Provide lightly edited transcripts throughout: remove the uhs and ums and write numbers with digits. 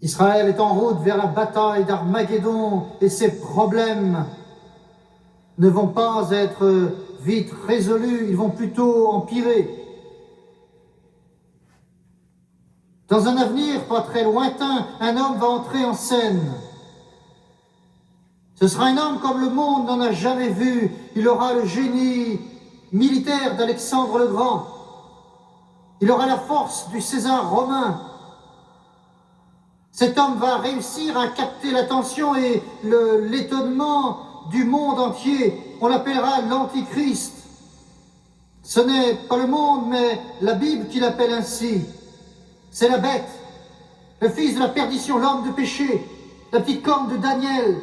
Israël est en route vers la bataille d'Armageddon et ses problèmes ne vont pas être vite résolus, ils vont plutôt empirer. Dans un avenir pas très lointain, un homme va entrer en scène. Ce sera un homme comme le monde n'en a jamais vu. Il aura le génie militaire d'Alexandre le Grand. Il aura la force du César romain. Cet homme va réussir à capter l'attention et l'étonnement du monde entier. On l'appellera l'Antichrist. Ce n'est pas le monde, mais la Bible qui l'appelle ainsi. C'est la bête, le fils de la perdition, l'homme de péché, la petite corne de Daniel.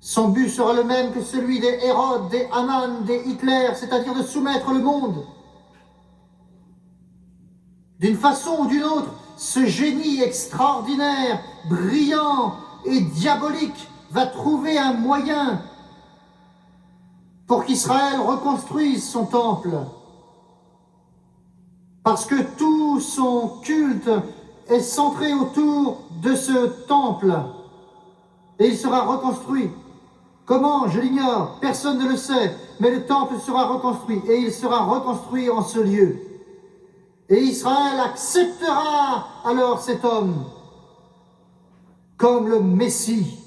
Son but sera le même que celui des Hérode, des Haman, des Hitler, c'est-à-dire de soumettre le monde. D'une façon ou d'une autre, ce génie extraordinaire, brillant et diabolique va trouver un moyen pour qu'Israël reconstruise son temple. Parce que tout son culte est centré autour de ce temple. Et il sera reconstruit. Comment? Je l'ignore, personne ne le sait, mais le temple sera reconstruit, et il sera reconstruit en ce lieu. Et Israël acceptera alors cet homme comme le Messie.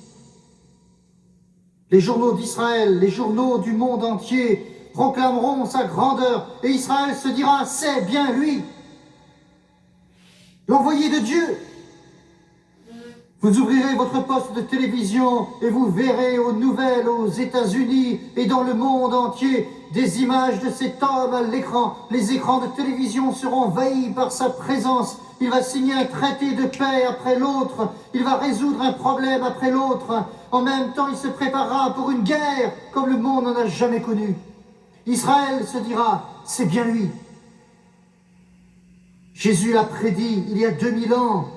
Les journaux d'Israël, les journaux du monde entier proclameront sa grandeur, et Israël se dira, c'est bien lui, l'envoyé de Dieu. Vous ouvrirez votre poste de télévision et vous verrez aux nouvelles, aux États-Unis et dans le monde entier des images de cet homme à l'écran. Les écrans de télévision seront envahis par sa présence. Il va signer un traité de paix après l'autre. Il va résoudre un problème après l'autre. En même temps, il se préparera pour une guerre comme le monde n'en a jamais connu. Israël se dira, c'est bien lui. Jésus l'a prédit il y a 2000 ans.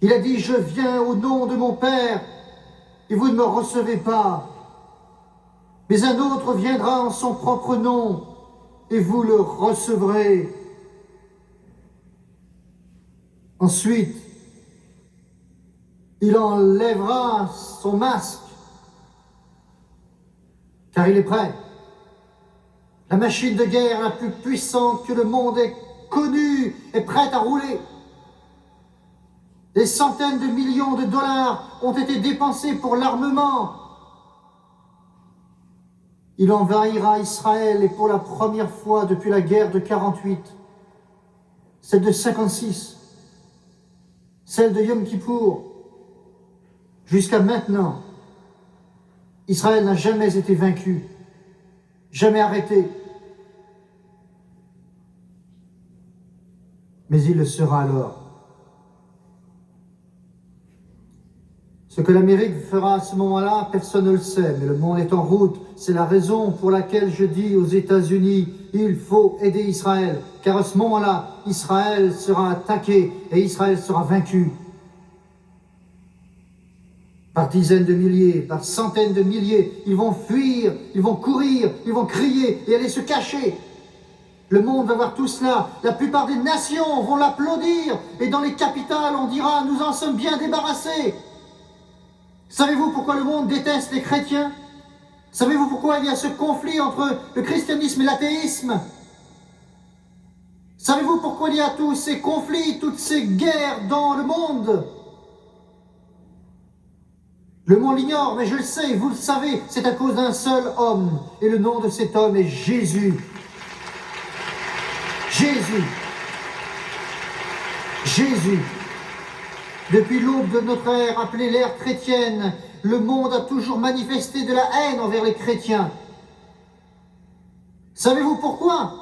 Il a dit, je viens au nom de mon Père et vous ne me recevez pas. Mais un autre viendra en son propre nom et vous le recevrez. Ensuite, il enlèvera son masque, car il est prêt. La machine de guerre la plus puissante que le monde ait connue est prête à rouler. Des centaines de millions de dollars ont été dépensés pour l'armement. Il envahira Israël et pour la première fois depuis la guerre de 48, celle de 56, celle de Yom Kippour, jusqu'à maintenant, Israël n'a jamais été vaincu, jamais arrêté. Mais il le sera alors. Ce que l'Amérique fera à ce moment-là, personne ne le sait, mais le monde est en route. C'est la raison pour laquelle je dis aux États-Unis, il faut aider Israël, car à ce moment-là, Israël sera attaqué et Israël sera vaincu. Par dizaines de milliers, par centaines de milliers, ils vont fuir, ils vont courir, ils vont crier et aller se cacher. Le monde va voir tout cela, la plupart des nations vont l'applaudir, et dans les capitales, on dira, nous en sommes bien débarrassés. Savez-vous pourquoi le monde déteste les chrétiens? Savez-vous pourquoi il y a ce conflit entre le christianisme et l'athéisme? Savez-vous pourquoi il y a tous ces conflits, toutes ces guerres dans le monde? Le monde l'ignore, mais je le sais, vous le savez, c'est à cause d'un seul homme. Et le nom de cet homme est Jésus. Jésus. Jésus. Depuis l'aube de notre ère, appelée l'ère chrétienne, le monde a toujours manifesté de la haine envers les chrétiens. Savez-vous pourquoi?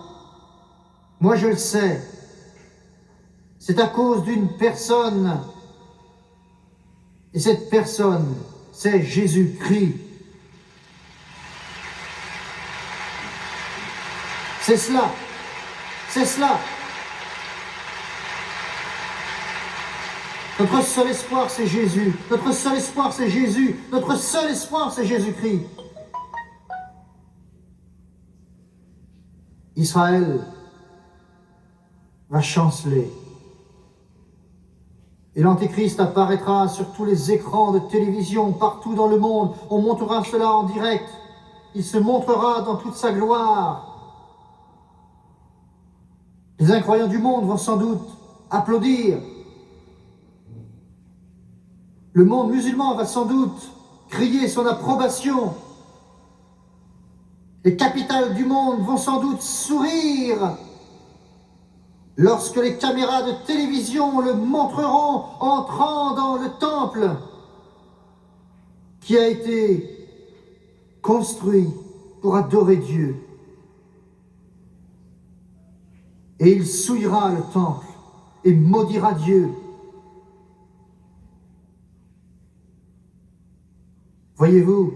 Moi je le sais. C'est à cause d'une personne. Et cette personne, c'est Jésus-Christ. C'est cela. C'est cela. Notre seul espoir, c'est Jésus. Notre seul espoir, c'est Jésus. Notre seul espoir, c'est Jésus-Christ. Israël va chanceler. Et l'Antéchrist apparaîtra sur tous les écrans de télévision, partout dans le monde. On montrera cela en direct. Il se montrera dans toute sa gloire. Les incroyants du monde vont sans doute applaudir. Le monde musulman va sans doute crier son approbation. Les capitales du monde vont sans doute sourire lorsque les caméras de télévision le montreront entrant dans le temple qui a été construit pour adorer Dieu. Et il souillera le temple et maudira Dieu. Voyez-vous,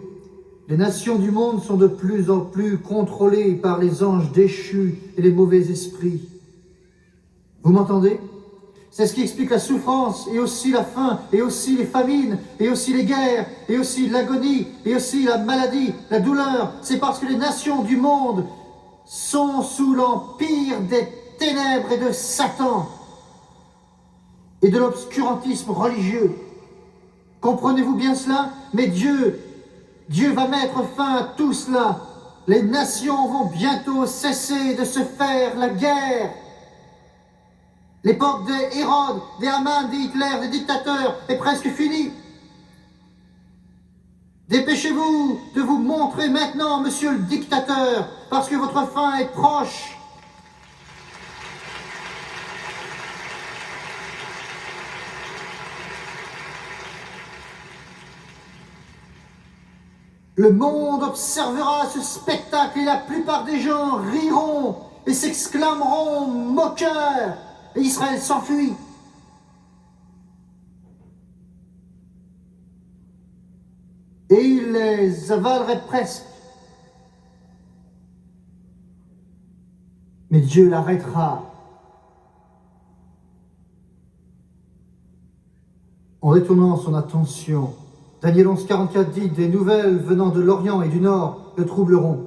les nations du monde sont de plus en plus contrôlées par les anges déchus et les mauvais esprits. Vous m'entendez? C'est ce qui explique la souffrance, et aussi la faim, et aussi les famines, et aussi les guerres, et aussi l'agonie, et aussi la maladie, la douleur. C'est parce que les nations du monde sont sous l'empire des ténèbres et de Satan, et de l'obscurantisme religieux. Comprenez-vous bien cela? Mais Dieu va mettre fin à tout cela. Les nations vont bientôt cesser de se faire la guerre. L'époque des Hérode, des Haman, des Hitler, des dictateurs est presque finie. Dépêchez-vous de vous montrer maintenant, monsieur le dictateur, parce que votre fin est proche. Le monde observera ce spectacle et la plupart des gens riront et s'exclameront moqueurs. Et Israël s'enfuit. Et il les avalerait presque. Mais Dieu l'arrêtera. En détournant son attention, Daniel 11,44 dit « Des nouvelles venant de l'Orient et du Nord le troubleront.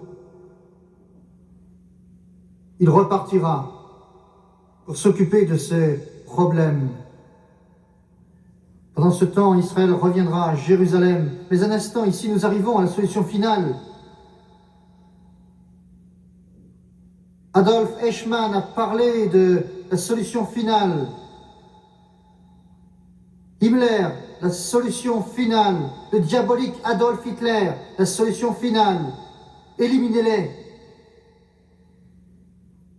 Il repartira pour s'occuper de ses problèmes. Pendant ce temps, Israël reviendra à Jérusalem. Mais un instant, ici, nous arrivons à la solution finale. Adolf Eichmann a parlé de la solution finale. Himmler, la solution finale. Le diabolique Adolf Hitler, la solution finale. Éliminez-les.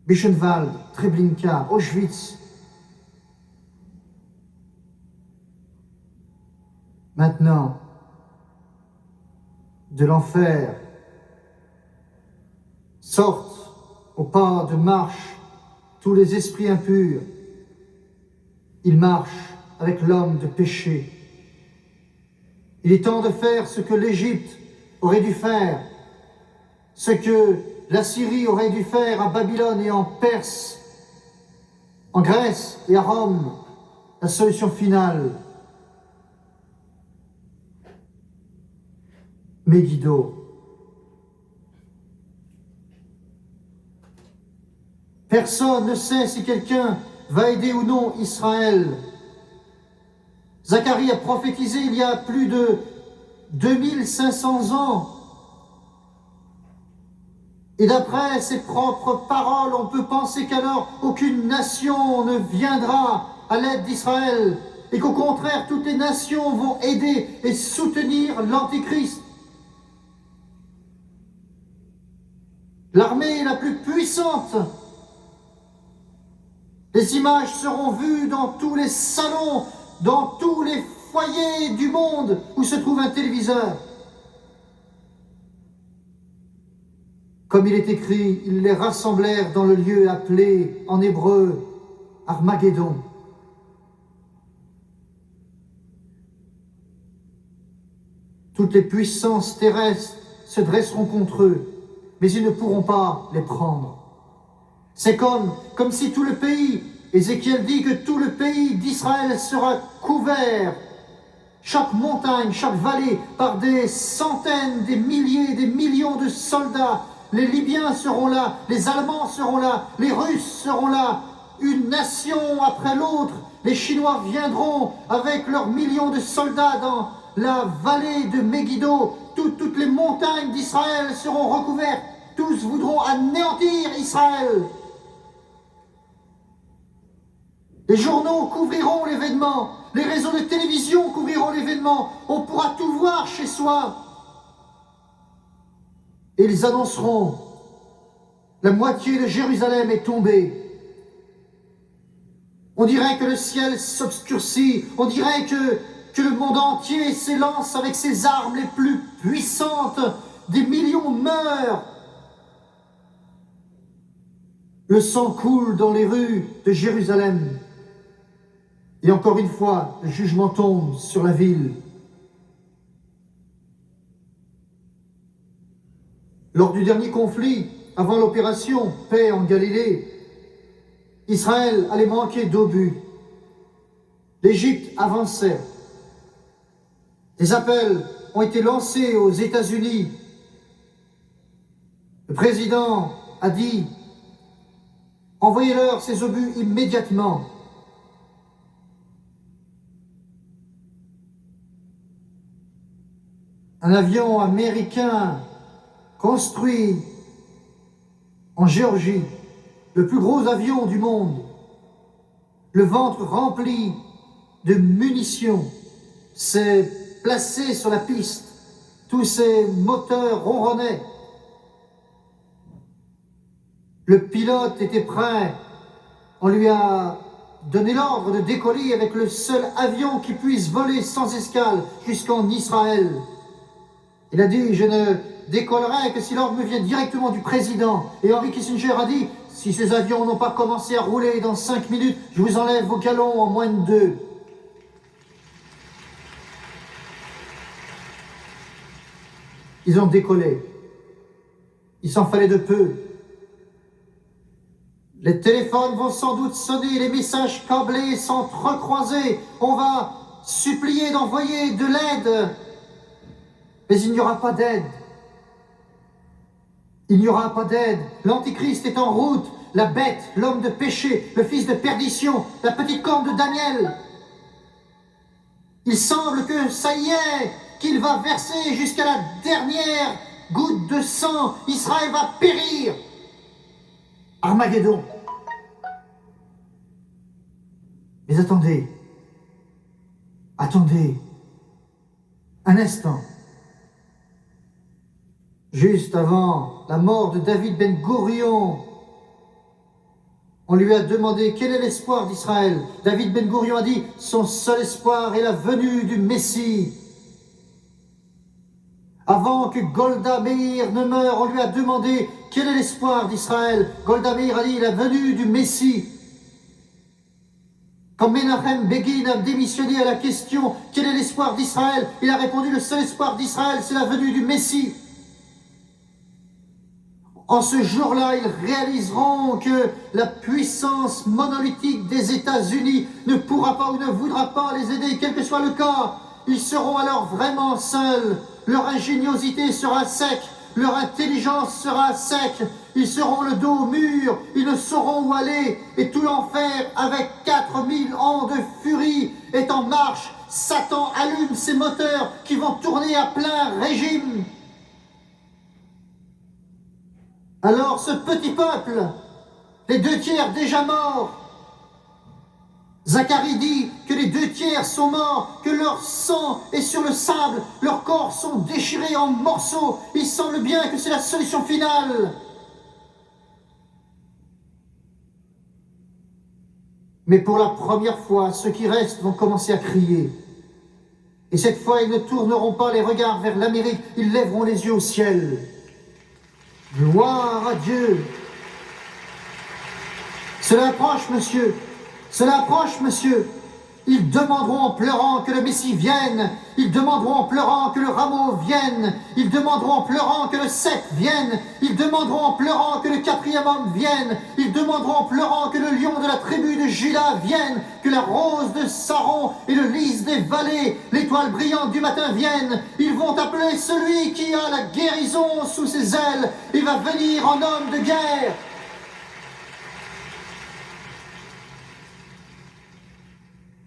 Buchenwald, Treblinka, Auschwitz. Maintenant, de l'enfer, sortent au pas de marche tous les esprits impurs. Ils marchent avec l'homme de péché. Il est temps de faire ce que l'Égypte aurait dû faire, ce que la Syrie aurait dû faire à Babylone et en Perse, en Grèce et à Rome, la solution finale. Megiddo. Personne ne sait si quelqu'un va aider ou non Israël. Zacharie a prophétisé il y a plus de 2500 ans. Et d'après ses propres paroles, on peut penser qu'alors aucune nation ne viendra à l'aide d'Israël et qu'au contraire, toutes les nations vont aider et soutenir l'Antéchrist. L'armée la plus puissante. Les images seront vues dans tous les salons, dans tous les foyers du monde où se trouve un téléviseur. Comme il est écrit, ils les rassemblèrent dans le lieu appelé en hébreu Armageddon. Toutes les puissances terrestres se dresseront contre eux, mais ils ne pourront pas les prendre. C'est comme si tout le pays, Ézéchiel dit que tout le pays d'Israël sera couvert, chaque montagne, chaque vallée, par des centaines, des milliers, des millions de soldats. Les Libyens seront là, les Allemands seront là, les Russes seront là, une nation après l'autre. Les Chinois viendront avec leurs millions de soldats dans la vallée de Megiddo. Toutes les montagnes d'Israël seront recouvertes. Tous voudront anéantir Israël. Les journaux couvriront l'événement. Les réseaux de télévision couvriront l'événement. On pourra tout voir chez soi. Et ils annonceront: la moitié de Jérusalem est tombée. On dirait que le ciel s'obscurcit. On dirait que le monde entier s'élance avec ses armes les plus puissantes. Des millions meurent. Le sang coule dans les rues de Jérusalem. Et encore une fois, le jugement tombe sur la ville. Lors du dernier conflit, avant l'opération Paix en Galilée, Israël allait manquer d'obus. L'Égypte avançait. Des appels ont été lancés aux États-Unis. Le président a dit: envoyez-leur ces obus immédiatement. Un avion américain construit en Géorgie, le plus gros avion du monde, le ventre rempli de munitions, s'est placé sur la piste. Tous ses moteurs ronronnaient. Le pilote était prêt. On lui a donné l'ordre de décoller avec le seul avion qui puisse voler sans escale jusqu'en Israël. Il a dit: je ne décollerai que si l'ordre me vient directement du président. Et Henry Kissinger a dit: si ces avions n'ont pas commencé à rouler dans 5 minutes, je vous enlève vos galons en moins de 2. Ils ont décollé. Il s'en fallait de peu. Les téléphones vont sans doute sonner, les messages câblés s'entrecroiser. On va supplier d'envoyer de l'aide. Mais il n'y aura pas d'aide. Il n'y aura pas d'aide. L'Antichrist est en route. La bête, l'homme de péché, le fils de perdition, la petite corne de Daniel. Il semble que ça y est, qu'il va verser jusqu'à la dernière goutte de sang. Israël va périr. Armageddon. Mais attendez. Attendez. Un instant. Juste avant la mort de David Ben Gourion, on lui a demandé quel est l'espoir d'Israël. David Ben Gourion a dit: son seul espoir est la venue du Messie. Avant que Golda Meir ne meure, on lui a demandé quel est l'espoir d'Israël. Golda Meir a dit: la venue du Messie. Quand Menachem Begin a démissionné à la question quel est l'espoir d'Israël, il a répondu: le seul espoir d'Israël, c'est la venue du Messie. En ce jour-là, ils réaliseront que la puissance monolithique des États-Unis ne pourra pas ou ne voudra pas les aider, quel que soit le cas. Ils seront alors vraiment seuls. Leur ingéniosité sera sec, leur intelligence sera sec. Ils seront le dos au mur, ils ne sauront où aller. Et tout l'enfer, avec 4000 ans de furie, est en marche. Satan allume ses moteurs qui vont tourner à plein régime. Alors ce petit peuple, les 2/3 déjà morts, Zacharie dit que les 2/3 sont morts, que leur sang est sur le sable, leurs corps sont déchirés en morceaux. Il semble bien que c'est la solution finale. Mais pour la première fois, ceux qui restent vont commencer à crier. Et cette fois, ils ne tourneront pas les regards vers l'Amérique, ils lèveront les yeux au ciel. Gloire à Dieu. Cela approche, monsieur. Cela approche, monsieur. Ils demanderont en pleurant que le Messie vienne. Ils demanderont en pleurant que le rameau vienne. Ils demanderont en pleurant que le cep vienne. Ils demanderont en pleurant que le 4e homme vienne. Ils demanderont en pleurant que le lion de la tribu de Juda vienne. Que la rose de Saron et le lys des vallées, l'étoile brillante du matin viennent. Ils vont appeler celui qui a la guérison sous ses ailes. Il va venir en homme de guerre.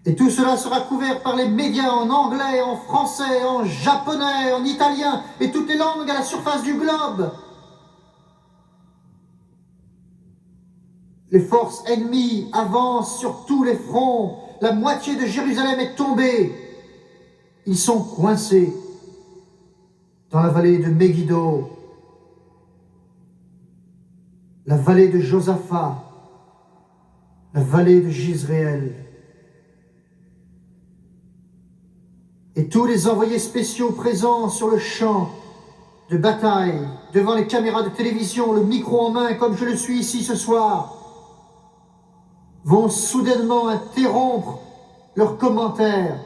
Et tout cela sera couvert par les médias en anglais, en français, en japonais, en italien et toutes les langues à la surface du globe. Les forces ennemies avancent sur tous les fronts. La moitié de Jérusalem est tombée. Ils sont coincés dans la vallée de Megiddo, la vallée de Josaphat, la vallée de Jizréel. Et tous les envoyés spéciaux présents sur le champ de bataille, devant les caméras de télévision, le micro en main, comme je le suis ici ce soir, vont soudainement interrompre leurs commentaires.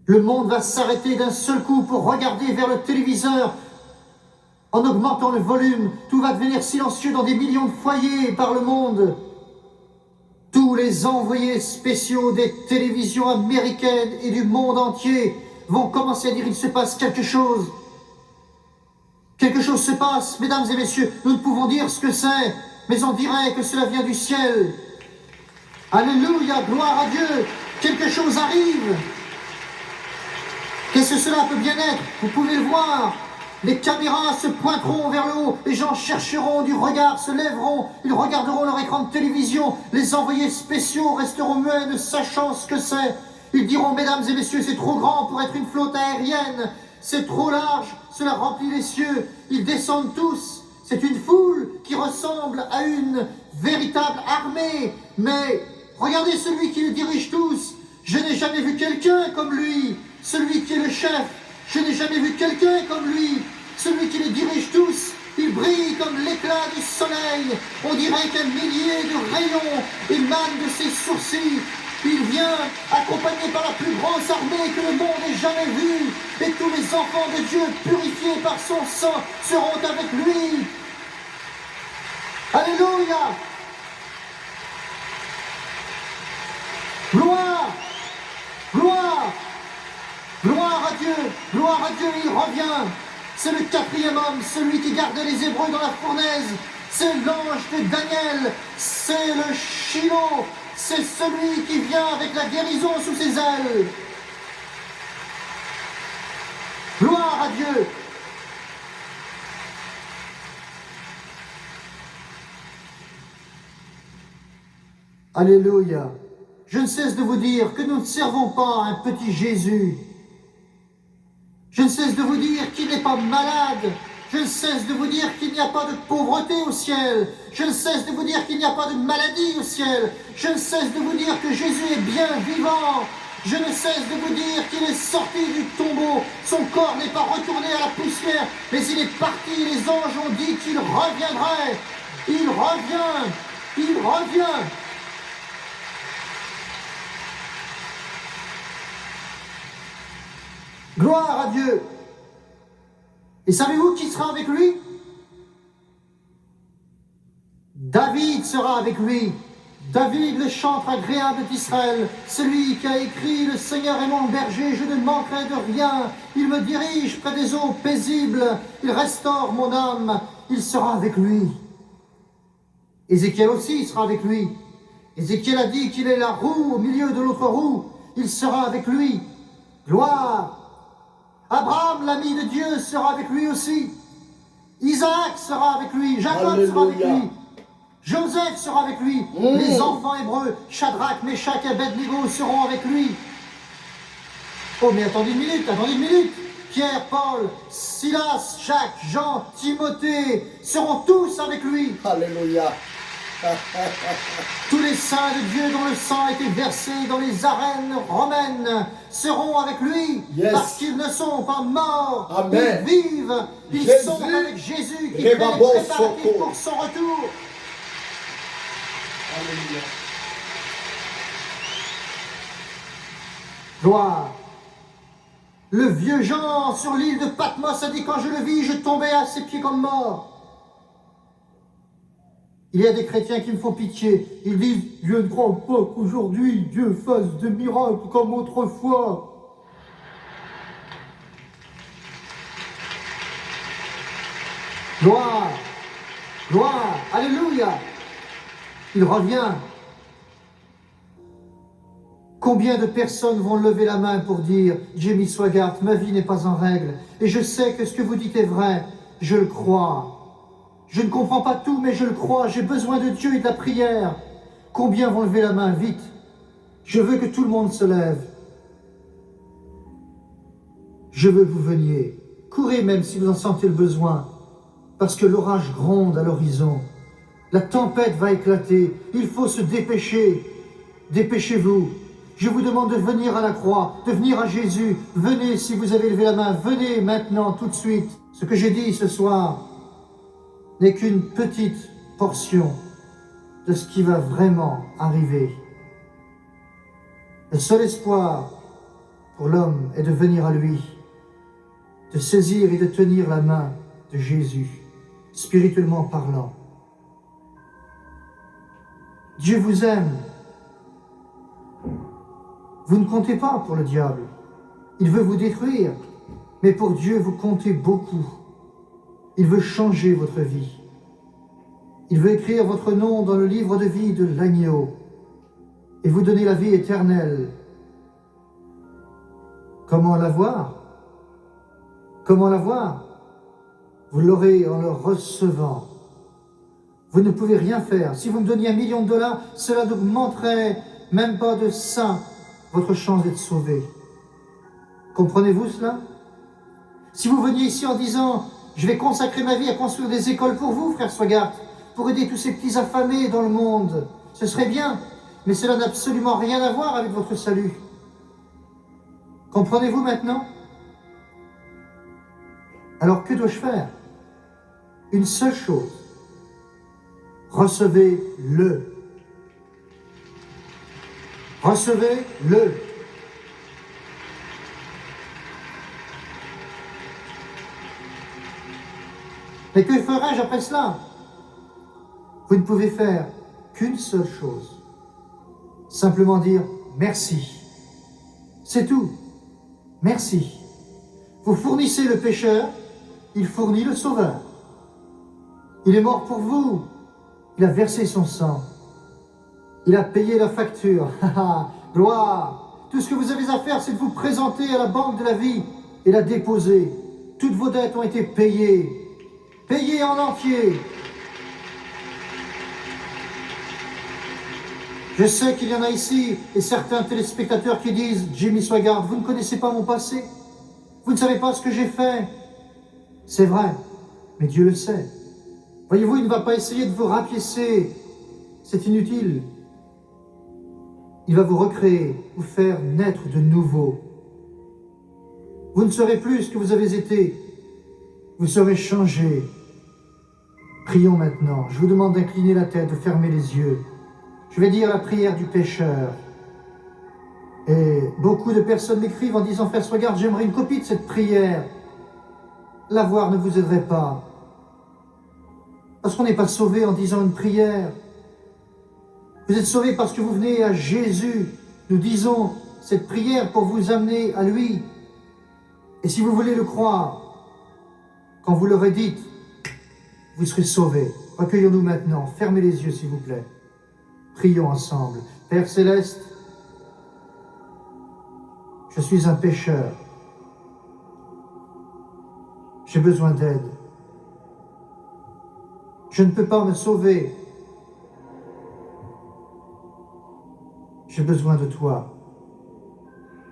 Le monde va s'arrêter d'un seul coup pour regarder vers le téléviseur. En augmentant le volume, tout va devenir silencieux dans des millions de foyers par le monde. Tous les envoyés spéciaux des télévisions américaines et du monde entier vont commencer à dire il se passe quelque chose. Quelque chose se passe, mesdames et messieurs, nous ne pouvons dire ce que c'est, mais on dirait que cela vient du ciel. Alléluia, gloire à Dieu, quelque chose arrive. Qu'est-ce que cela peut bien être? Vous pouvez le voir. Les caméras se pointeront vers le haut, les gens chercheront du regard, se lèveront, ils regarderont leur écran de télévision, les envoyés spéciaux resteront muets ne sachant ce que c'est. Ils diront, mesdames et messieurs, c'est trop grand pour être une flotte aérienne, c'est trop large, cela remplit les cieux. Ils descendent tous, c'est une foule qui ressemble à une véritable armée, mais regardez celui qui les dirige tous. Je n'ai jamais vu quelqu'un comme lui, celui qui est le chef. Je n'ai jamais vu quelqu'un comme lui, celui qui les dirige tous. Il brille comme l'éclat du soleil. On dirait qu'un millier de rayons émanent de ses sourcils. Il vient accompagné par la plus grande armée que le monde ait jamais vue. Et tous les enfants de Dieu purifiés par son sang seront avec lui. Alléluia! Gloire! Gloire! Gloire à Dieu, il revient. C'est le quatrième homme, celui qui gardait les Hébreux dans la fournaise. C'est l'ange de Daniel, c'est le Shiloh, c'est celui qui vient avec la guérison sous ses ailes. Gloire à Dieu. Alléluia. Je ne cesse de vous dire que nous ne servons pas un petit Jésus. Je ne cesse de vous dire qu'il n'est pas malade. Je ne cesse de vous dire qu'il n'y a pas de pauvreté au ciel. Je ne cesse de vous dire qu'il n'y a pas de maladie au ciel. Je ne cesse de vous dire que Jésus est bien vivant. Je ne cesse de vous dire qu'il est sorti du tombeau. Son corps n'est pas retourné à la poussière, mais il est parti. Les anges ont dit qu'il reviendrait. Il revient. Il revient. Gloire à Dieu. Et savez-vous qui sera avec lui? David sera avec lui. David, le chantre agréable d'Israël, celui qui a écrit « Le Seigneur est mon berger, je ne manquerai de rien. Il me dirige près des eaux paisibles. Il restaure mon âme. » Il sera avec lui. Ézéchiel aussi sera avec lui. Ézéchiel a dit qu'il est la roue au milieu de l'autre roue. Il sera avec lui. Gloire. Abraham, l'ami de Dieu, sera avec lui aussi. Isaac sera avec lui. Jacob Alléluia. sera avec lui. Joseph sera avec lui. Les enfants hébreux, Shadrach, Meshach et Abednego seront avec lui. Oh, mais attendez une minute. Pierre, Paul, Silas, Jacques, Jean, Timothée seront tous avec lui. Alléluia. Tous les saints de Dieu dont le sang a été versé dans les arènes romaines seront avec lui, Yes. parce qu'ils ne sont pas morts, Amen. ils vivent, ils Jésus, sont avec Jésus qui les fait les babos préparatifs sont pour son retour. Alléluia. Gloire. Le vieux Jean sur l'île de Patmos a dit quand je le vis, je tombais à ses pieds comme mort. Il y a des chrétiens qui me font pitié. Ils disent, je ne crois pas qu'aujourd'hui Dieu fasse des miracles comme autrefois. Gloire, gloire, alléluia. Il revient. Combien de personnes vont lever la main pour dire « Jamie Swaggart, ma vie n'est pas en règle, et je sais que ce que vous dites est vrai, je le crois. Je ne comprends pas tout, mais je le crois, j'ai besoin de Dieu et de la prière. » Combien vont lever la main? Vite! Je veux que tout le monde se lève. Je veux que vous veniez. Courez même si vous en sentez le besoin, parce que l'orage gronde à l'horizon. La tempête va éclater, il faut se dépêcher. Dépêchez-vous. Je vous demande de venir à la croix, de venir à Jésus. Venez si vous avez levé la main, venez maintenant, tout de suite. Ce que j'ai dit ce soir n'est qu'une petite portion de ce qui va vraiment arriver. Le seul espoir pour l'homme est de venir à lui, de saisir et de tenir la main de Jésus, spirituellement parlant. Dieu vous aime. Vous ne comptez pas pour le diable. Il veut vous détruire. Mais pour Dieu, vous comptez beaucoup. Il veut changer votre vie. Il veut écrire votre nom dans le livre de vie de l'agneau et vous donner la vie éternelle. Comment l'avoir? Comment l'avoir? Vous l'aurez en le recevant. Vous ne pouvez rien faire. Si vous me donniez $1 million, cela n'augmenterait même pas de 100 votre chance d'être sauvé. Comprenez-vous cela? Si vous veniez ici en disant « Je vais consacrer ma vie à construire des écoles pour vous, frère Swaggart, pour aider tous ces petits affamés dans le monde », ce serait bien, mais cela n'a absolument rien à voir avec votre salut. Comprenez-vous maintenant? Alors que dois-je faire? Une seule chose. Recevez-le. Recevez-le. Mais que ferai-je après cela? Vous ne pouvez faire qu'une seule chose. Simplement dire merci. C'est tout. Merci. Vous fournissez le pécheur, il fournit le sauveur. Il est mort pour vous. Il a versé son sang. Il a payé la facture. Gloire! Tout ce que vous avez à faire, c'est de vous présenter à la banque de la vie et la déposer. Toutes vos dettes ont été payées. Payées en entier. Je sais qu'il y en a ici et certains téléspectateurs qui disent « Jamie Swaggart, vous ne connaissez pas mon passé. Vous ne savez pas ce que j'ai fait. » C'est vrai, mais Dieu le sait. Voyez-vous, il ne va pas essayer de vous rapiécer. C'est inutile. Il va vous recréer, vous faire naître de nouveau. Vous ne serez plus ce que vous avez été. Vous serez changé. Prions maintenant. Je vous demande d'incliner la tête, de fermer les yeux. Je vais dire la prière du pécheur. Et beaucoup de personnes m'écrivent en disant « Frère Swaggart, j'aimerais une copie de cette prière. » L'avoir ne vous aiderait pas. Parce qu'on n'est pas sauvé en disant une prière. Vous êtes sauvé parce que vous venez à Jésus. Nous disons cette prière pour vous amener à lui. Et si vous voulez le croire, quand vous l'aurez dite, vous serez sauvés. Recueillons-nous maintenant. Fermez les yeux, s'il vous plaît. Prions ensemble. Père Céleste, je suis un pécheur. J'ai besoin d'aide. Je ne peux pas me sauver. J'ai besoin de toi.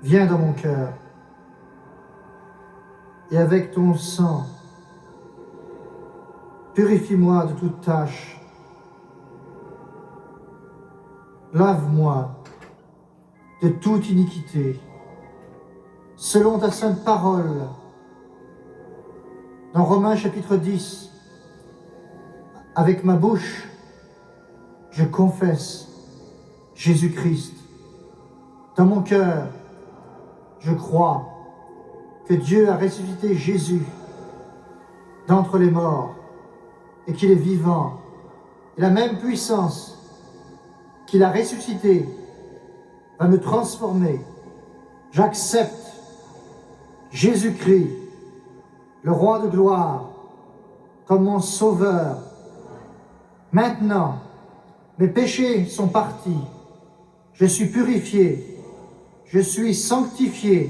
Viens dans mon cœur. Et avec ton sang, purifie-moi de toute tâche. Lave-moi de toute iniquité, selon ta sainte parole. Dans Romains chapitre 10, avec ma bouche, je confesse Jésus-Christ. Dans mon cœur, je crois que Dieu a ressuscité Jésus d'entre les morts et qu'il est vivant. Et la même puissance qu'il a ressuscité va me transformer. J'accepte Jésus-Christ, le roi de gloire, comme mon sauveur. Maintenant, mes péchés sont partis. Je suis purifié. Je suis sanctifié,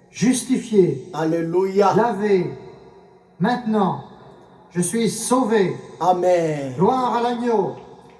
justifié, Alléluia. lavé. Maintenant, je suis sauvé. Amen. Gloire à l'agneau.